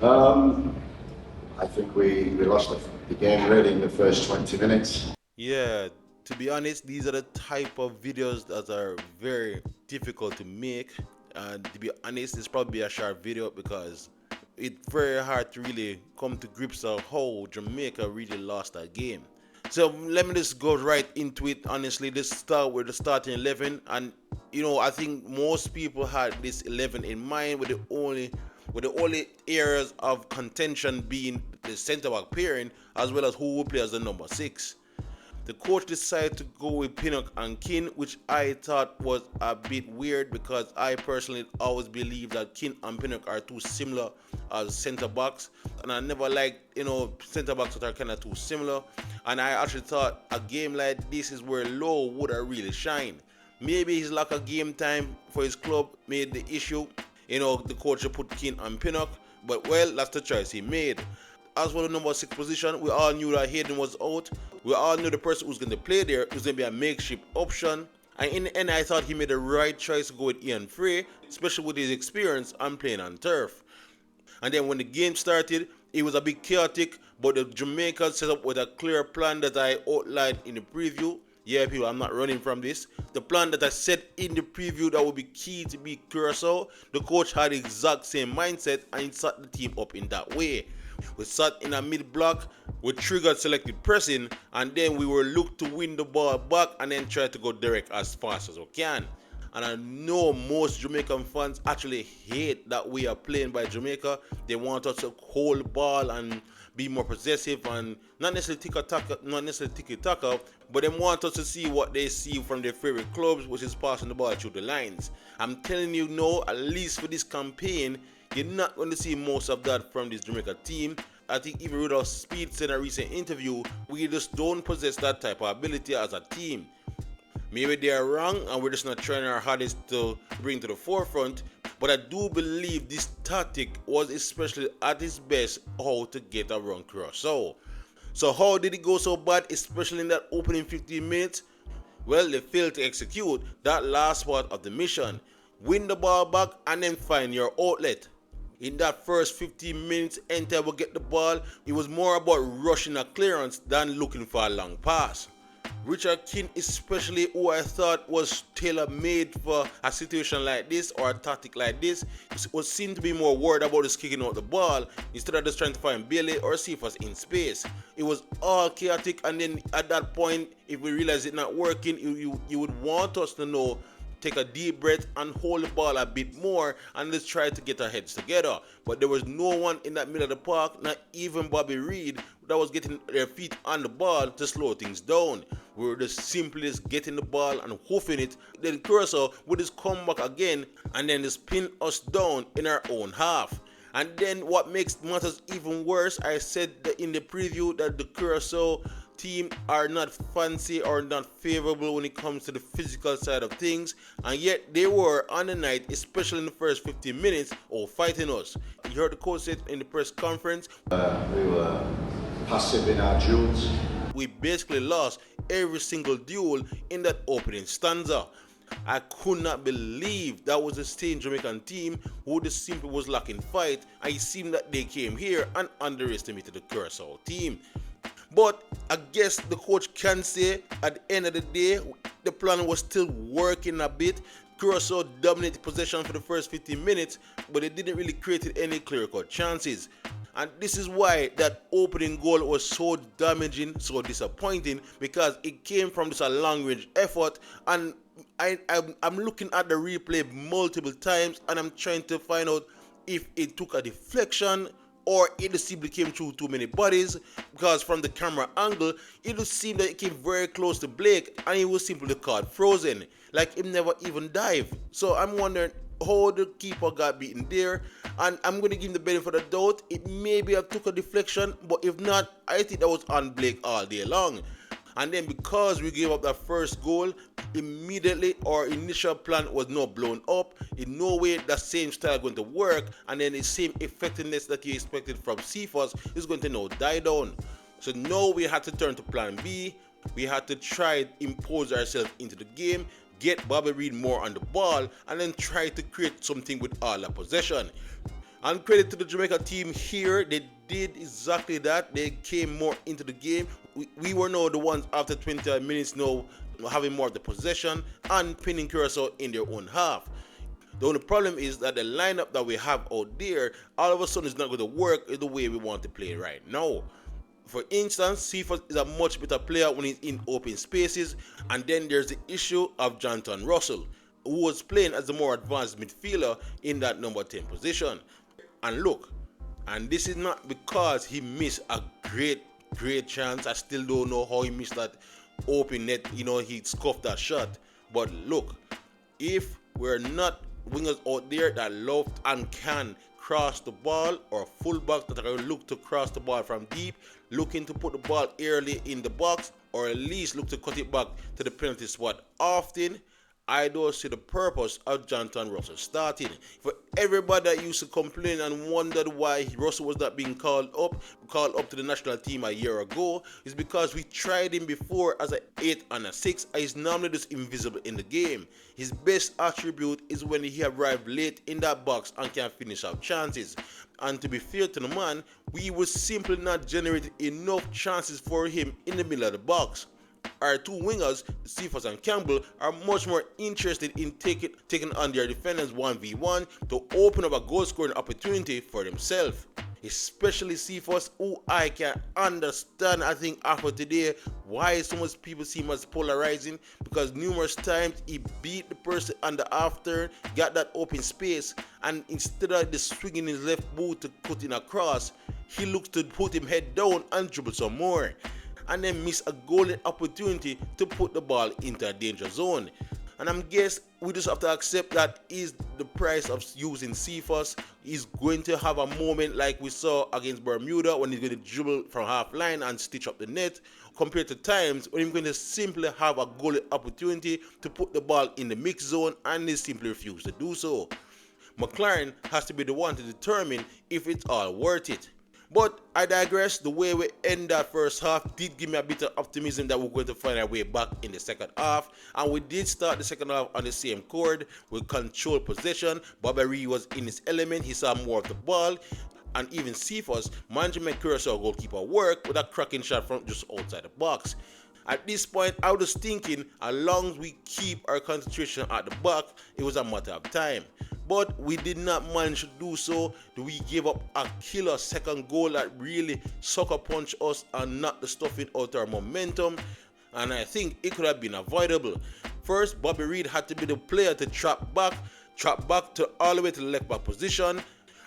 I think we lost the game really in the first 20 minutes. Yeah, to be honest, these are the type of videos that are very difficult to make. And to be honest, it's probably a short video because it's very hard to really come to grips of how Jamaica really lost that game. So let me just go right into it. Honestly, let's start with the starting 11, and I think most people had this 11 in mind with the only areas of contention being the centre back pairing as well as who will play as the number six. The coach decided to go with Pinnock and Kin, which I thought was a bit weird because I personally always believe that Kin and Pinnock are too similar as centre backs, and I never liked centre backs that are kind of too similar. And I actually thought a game like this is where Lowe would have really shined. Maybe his lack of game time for his club made the issue. The coach put Kin and Pinnock, but well, that's the choice he made. As for the number six position, we all knew that Hayden was out. We all knew the person who was going to play there was going to be a makeshift option. And in the end, I thought he made the right choice to go with Ian Frey, especially with his experience and playing on turf. And then when the game started, it was a bit chaotic, but the Jamaicans set up with a clear plan that I outlined in the preview. Yeah, people, I'm not running from this. The plan that I said in the preview that would be key to beat Curaçao, the coach had the exact same mindset and he set the team up in that way. We sat in a mid block, we triggered selected pressing, and then we were looked to win the ball back and then try to go direct as fast as we can. And I know most Jamaican fans actually hate that we are playing by Jamaica. They want us to hold the ball and be more possessive and not necessarily tiki-taka, but they want us to see what they see from their favorite clubs, which is passing the ball through the lines. I'm telling you no, at least for this campaign, you're not going to see most of that from this Jamaica team. I think even Rudolph Speed said in a recent interview, we just don't possess that type of ability as a team. Maybe they are wrong and we're just not trying our hardest to bring to the forefront, but I do believe this tactic was especially at its best how to get around Curaçao. So how did it go so bad, especially in that opening 15 minutes? Well, they failed to execute that last part of the mission. Win the ball back and then find your outlet. In that first 15 minutes, anytime we get the ball, it was more about rushing a clearance than looking for a long pass. Richard King especially, who I thought was tailor-made for a situation like this or a tactic like this, was seen to be more worried about just kicking out the ball instead of just trying to find Bailey or Cephas in space. It was all chaotic, and then at that point, if we realize it's not working, you would want us to know, take a deep breath and hold the ball a bit more and let's try to get our heads together. But there was no one in that middle of the park, not even Bobby Reed, that was getting their feet on the ball to slow things down. We were just simply just getting the ball and hoofing it. Then Curaçao would just come back again and then just pin us down in our own half. And then what makes matters even worse, I said that in the preview that the Curaçao team are not fancy or not favorable when it comes to the physical side of things, and yet they were on the night, especially in the first 15 minutes, fighting us. You heard the coach say in the press conference, We were passive in our duels. we basically lost every single duel in that opening stanza. I could not believe that was the same Jamaican team who just simply was lacking fight, and it seemed that they came here and underestimated the Curaçao team. But I guess the coach can say at the end of the day, the plan was still working a bit. Curaçao dominated possession for the first 15 minutes, but they didn't really create any clear-cut chances. And this is why that opening goal was so damaging, so disappointing, because it came from just a long-range effort, and I'm looking at the replay multiple times, and I'm trying to find out if it took a deflection or it just simply came through too many bodies, because from the camera angle, it just seemed that it came very close to Blake and he was simply caught frozen, like he never even dived. So I'm wondering how the keeper got beaten there, and I'm going to give him the benefit of the doubt. It maybe have took a deflection, but if not, I think that was on Blake all day long. And then because we gave up that first goal, immediately our initial plan was now blown up. In no way that same style going to work, and then the same effectiveness that you expected from Cephas is going to now die down. So now we had to turn to plan B. We had to try to impose ourselves into the game, get Bobby Reed more on the ball, and then try to create something with all the possession. And credit to the Jamaica team here, they did exactly that. They came more into the game. We were now the ones after 20 minutes now having more of the possession and pinning Curaçao in their own half. The only problem is that the lineup that we have out there all of a sudden is not going to work the way we want to play right now. For instance, Cephas is a much better player when he's in open spaces, and then there's the issue of Jonathan Russell, who was playing as the more advanced midfielder in that number 10 position. And look, and this is not because he missed a great chance. I still don't know how he missed that open net, he scuffed that shot. But look, if we're not wingers out there that love and can cross the ball, or fullbacks that are look to cross the ball from deep, looking to put the ball early in the box, or at least look to cut it back to the penalty spot often, I don't see the purpose of Jonathan Russell starting. For everybody that used to complain and wondered why Russell was not being called up to the national team a year ago, is because we tried him before as an 8 and a 6, and he's normally just invisible in the game. His best attribute is when he arrived late in that box and can finish out chances. And to be fair to the man, we were simply not generating enough chances for him in the middle of the box. Our two wingers, Cephas and Campbell, are much more interested in taking on their defenders 1v1 to open up a goal scoring opportunity for themselves. Especially Cephas, who I can understand, I think after today, why so much people see him as polarizing, because numerous times he beat the person on the after, got that open space, and instead of just swinging his left boot to put in a cross, he looks to put him head down and dribble some more, and then miss a golden opportunity to put the ball into a danger zone. And I'm guess we just have to accept that is the price of using Cephas. He's going to have a moment like we saw against Bermuda when he's going to dribble from half line and stitch up the net, compared to times when he's going to simply have a golden opportunity to put the ball in the mix zone and he simply refuses to do so. McLaren has to be the one to determine if it's all worth it. But I digress. The way we end that first half did give me a bit of optimism that we're going to find our way back in the second half. And we did start the second half on the same chord with controlled possession. Bobby Reid was in his element. He saw more of the ball. And even Cephas managed to make Curaçao goalkeeper work with a cracking shot from just outside the box. At this point, I was thinking, as long as we keep our concentration at the back, it was a matter of time. But we did not manage to do so. We gave up a killer second goal that really sucker punched us and knocked the stuffing out our momentum. And I think it could have been avoidable. First, Bobby Reid had to be the player to trap back to all the way to the left back position.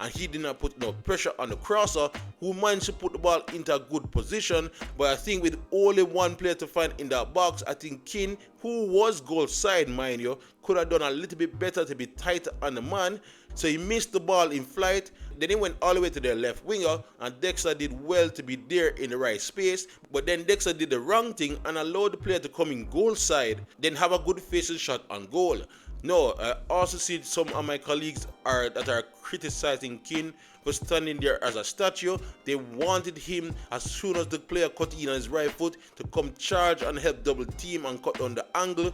And he did not put no pressure on the crosser, who managed to put the ball into a good position. But I think with only one player to find in that box, I think King, who was goal side, mind you, could have done a little bit better to be tighter on the man. So he missed the ball in flight. Then he went all the way to their left winger, and Dexter did well to be there in the right space. But then Dexter did the wrong thing and allowed the player to come in goal side, then have a good facing shot on goal. No, I also see some of my colleagues that are criticizing King for standing there as a statue. They wanted him, as soon as the player cut in on his right foot, to come charge and help double team and cut down the angle.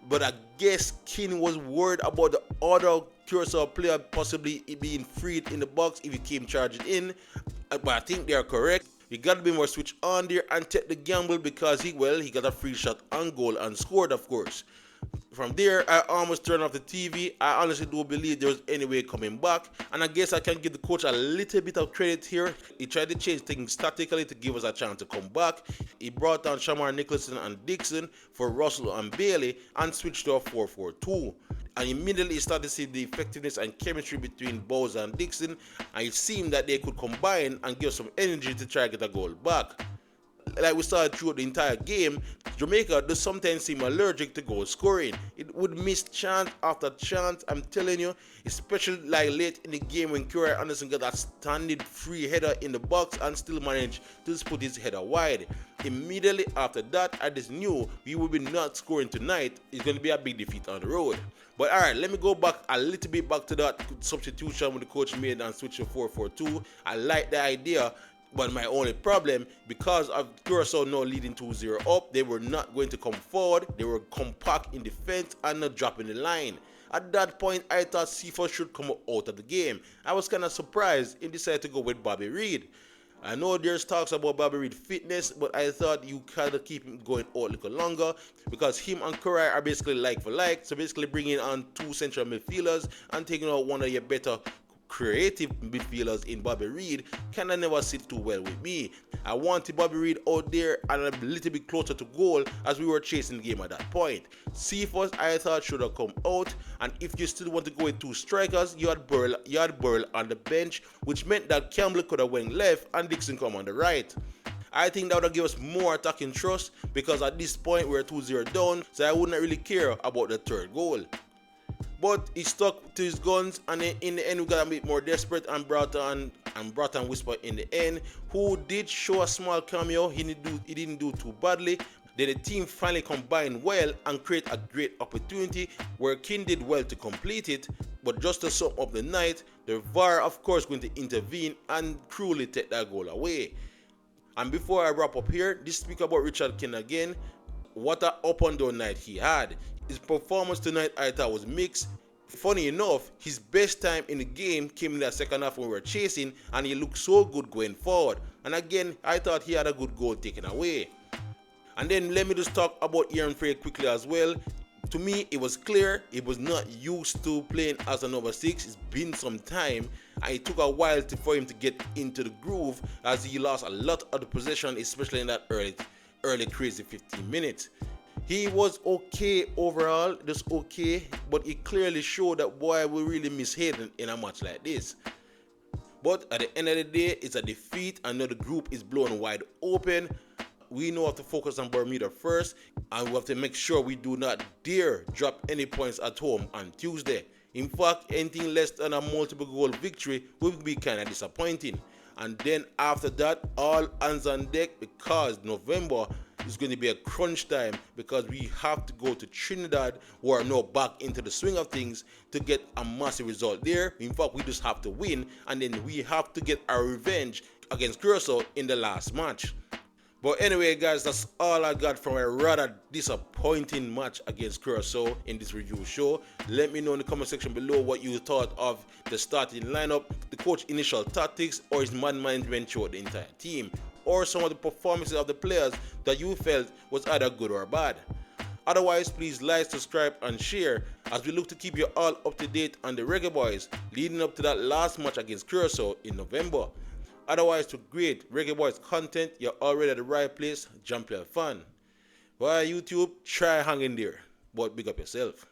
But I guess King was worried about the other Curaçao player possibly being freed in the box if he came charging in. But I think they are correct. You got to be more switch on there and take the gamble, because he got a free shot on goal and scored, of course. From there, I almost turned off the TV. I honestly don't believe there was any way coming back. And I guess I can give the coach a little bit of credit here. He tried to change things statically to give us a chance to come back. He brought down Shamar Nicholson and Dixon for Russell and Bailey and switched to a 4-4-2. And immediately started to see the effectiveness and chemistry between Boyz and Dixon. And it seemed that they could combine and give some energy to try to get a goal back. Like we saw throughout the entire game, Jamaica does sometimes seem allergic to goal scoring. It would miss chance after chance, I'm telling you, especially like late in the game when Curry Anderson got that standing free header in the box and still managed to just put his header wide. Immediately after that, I just knew we would be not scoring tonight. It's going to be a big defeat on the road. But alright, let me go back a little bit back to that substitution when the coach made and switched to 4-4-2. I like the idea. But my only problem, because of Curaçao now leading 2-0 up, they were not going to come forward. They were compact in defense and not dropping the line. At that point, I thought C4 should come out of the game. I was kind of surprised he decided to go with Bobby Reed. I know there's talks about Bobby Reed fitness, but I thought you kind of keep him going out a little longer because him and Curry are basically like for like. So basically bringing on two central midfielders and taking out one of your better creative midfielders in Bobby Reed kind of never sit too well with me. I wanted Bobby Reed out there and a little bit closer to goal as we were chasing the game at that point. C4 I thought should have come out, and if you still want to go with two strikers, you had Burl on the bench, which meant that Campbell could have went left and Dixon come on the right. I think that would have given us more attacking trust because at this point we're 2-0 down, so I wouldn't really care about the third goal. But he stuck to his guns, and in the end we got a bit more desperate and brought on Whisper in the end, who did show a small cameo. He didn't do too badly. Then the team finally combined well and create a great opportunity where King did well to complete it. But just to sum up the night, the VAR of course going to intervene and cruelly take that goal away. And before I wrap up here, just speak about Richard King again. What a up and down night he had. His performance tonight I thought was mixed. Funny enough, his best time in the game came in that second half when we were chasing, and he looked so good going forward. And again, I thought he had a good goal taken away. And then let me just talk about Aaron Frey quickly as well. To me, it was clear he was not used to playing as a number 6. It's been some time, and it took a while for him to get into the groove as he lost a lot of the possession, especially in that early crazy 15 minutes. He was okay overall, just okay, but it clearly showed that boy we really miss Hayden in a match like this. But at the end of the day, it's a defeat, and now the group is blown wide open. We know we have to focus on Bermuda first, and we have to make sure we do not dare drop any points at home on Tuesday. In fact, anything less than a multiple goal victory would be kind of disappointing. And then after that, all hands on deck, because November is going to be a crunch time, because we have to go to Trinidad, who are now back into the swing of things, to get a massive result there. In fact, we just have to win, and then we have to get our revenge against Curaçao in the last match. But anyway guys, that's all I got from a rather disappointing match against Curaçao in this review show. Let me know in the comment section below what you thought of the starting lineup, the coach's initial tactics, or his man management throughout the entire team, or some of the performances of the players that you felt was either good or bad. Otherwise, please like, subscribe and share as we look to keep you all up to date on the Reggae Boyz leading up to that last match against Curaçao in November. Otherwise, to great Reggae Boyz content, you're already at the right place. Jump your fun. Via YouTube, try hanging there, but big up yourself.